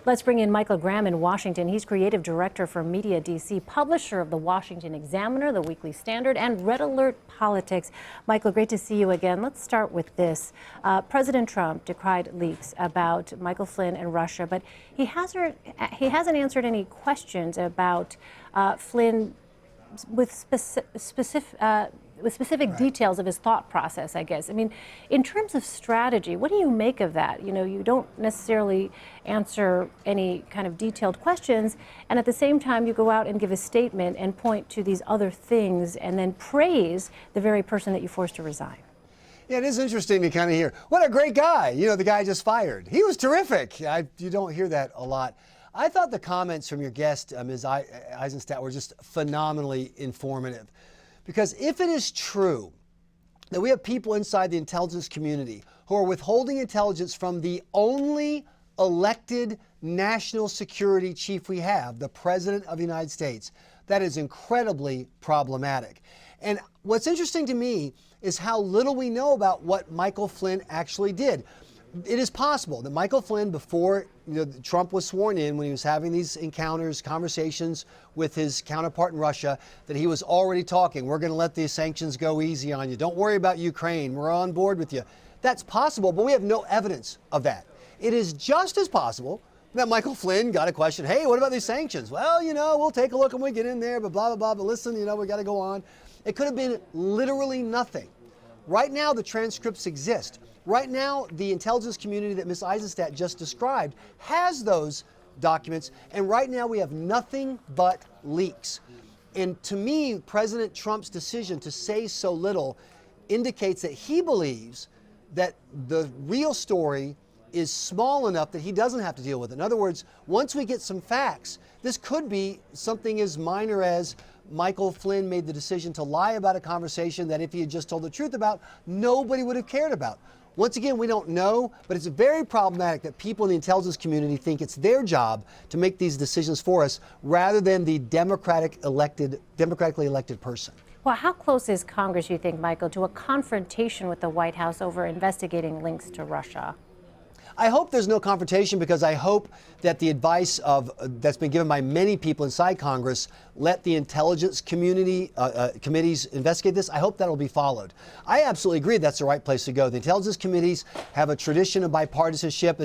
Let's bring in Michael Graham in Washington. He's creative director for MediaDC, publisher of the Washington Examiner, the Weekly Standard, and Red Alert Politics. Michael, great to see you again. Let's start with this. President Trump decried leaks about Michael Flynn and Russia, but he hasn't answered any questions about Flynn with specific details of his thought process, I guess. I mean, in terms of strategy, what do you make of that? You know, you don't necessarily answer any kind of detailed questions, and at the same time, you go out and give a statement and point to these other things and then praise the very person that you forced to resign. Yeah, it is interesting to kind of hear, what a great guy. You know, the guy just fired. He was terrific. You don't hear that a lot. I thought the comments from your guest, Ms. Eisenstadt, were just phenomenally informative. Because if it is true that we have people inside the intelligence community who are withholding intelligence from the only elected national security chief we have, the President of the United States, that is incredibly problematic. And what's interesting to me is how little we know about what Michael Flynn actually did. It is possible that Michael Flynn, before Trump was sworn in, when he was having these encounters, conversations with his counterpart in Russia, that he was already talking, we're going to let these sanctions go easy on you. Don't worry about Ukraine. We're on board with you. That's possible, but we have no evidence of that. It is just as possible that Michael Flynn got a question, hey, what about these sanctions? Well, we'll take a look when we get in there, but blah, blah, blah. But listen, we got to go on. It could have been literally nothing. Right now, the transcripts exist. Right now, the intelligence community that Ms. Eisenstadt just described has those documents, and right now we have nothing but leaks. And to me, President Trump's decision to say so little indicates that he believes that the real story is small enough that he doesn't have to deal with it. In other words, once we get some facts, this could be something as minor as Michael Flynn made the decision to lie about a conversation that if he had just told the truth about, nobody would have cared about. Once again, we don't know, but it's very problematic that people in the intelligence community think it's their job to make these decisions for us rather than the democratically elected person. Well, how close is Congress, you think, Michael, to a confrontation with the White House over investigating links to Russia? I hope there's no confrontation, because I hope that the advice that's been given by many people inside Congress, let the intelligence community committees investigate this. I hope that will be followed. I absolutely agree that's the right place to go. The intelligence committees have a tradition of bipartisanship.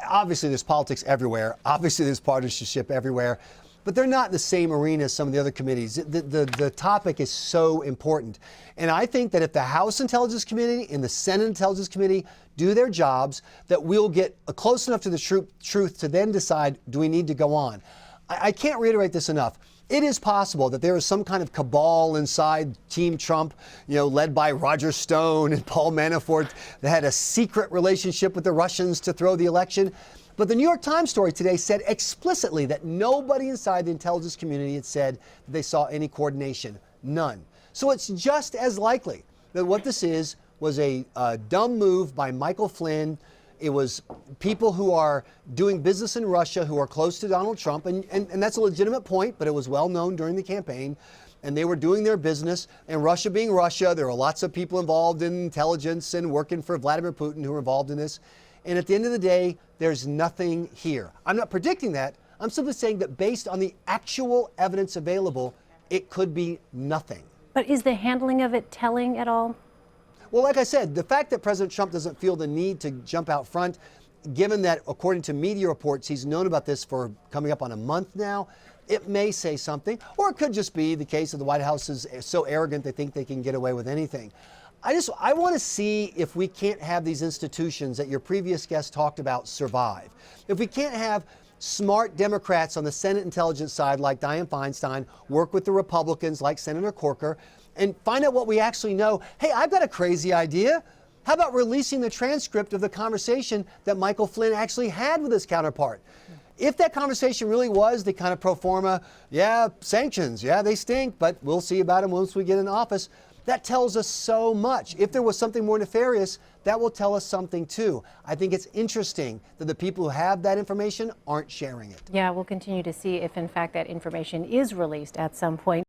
Obviously there's politics everywhere. Obviously there's partisanship everywhere. But they're not in the same arena as some of the other committees. The topic is so important. And I think that if the House Intelligence Committee and the Senate Intelligence Committee do their jobs, that we'll get close enough to the truth to then decide, do we need to go on? I can't reiterate this enough. It is possible that there is some kind of cabal inside Team Trump, led by Roger Stone and Paul Manafort, that had a secret relationship with the Russians to throw the election. But the New York Times story today said explicitly that nobody inside the intelligence community had said that they saw any coordination. None. So it's just as likely that what this was a dumb move by Michael Flynn. It was people who are doing business in Russia who are close to Donald Trump, and that's a legitimate point, but it was well known during the campaign. And they were doing their business, and Russia being Russia, there were lots of people involved in intelligence and working for Vladimir Putin who were involved in this. And at the end of the day, there's nothing here. I'm not predicting that. I'm simply saying that based on the actual evidence available, it could be nothing. But is the handling of it telling at all? Well, like I said, the fact that President Trump doesn't feel the need to jump out front, given that, according to media reports, he's known about this for coming up on a month now, it may say something. Or it could just be the case that the White House is so arrogant they think they can get away with anything. I want to see if we can't have these institutions that your previous guest talked about survive. If we can't have smart Democrats on the Senate intelligence side like Dianne Feinstein work with the Republicans like Senator Corker and find out what we actually know. Hey, I've got a crazy idea. How about releasing the transcript of the conversation that Michael Flynn actually had with his counterpart? If that conversation really was the kind of pro forma, yeah, sanctions, yeah, they stink, but we'll see about them once we get in office. That tells us so much. If there was something more nefarious, that will tell us something too. I think it's interesting that the people who have that information aren't sharing it. Yeah, we'll continue to see if in fact that information is released at some point.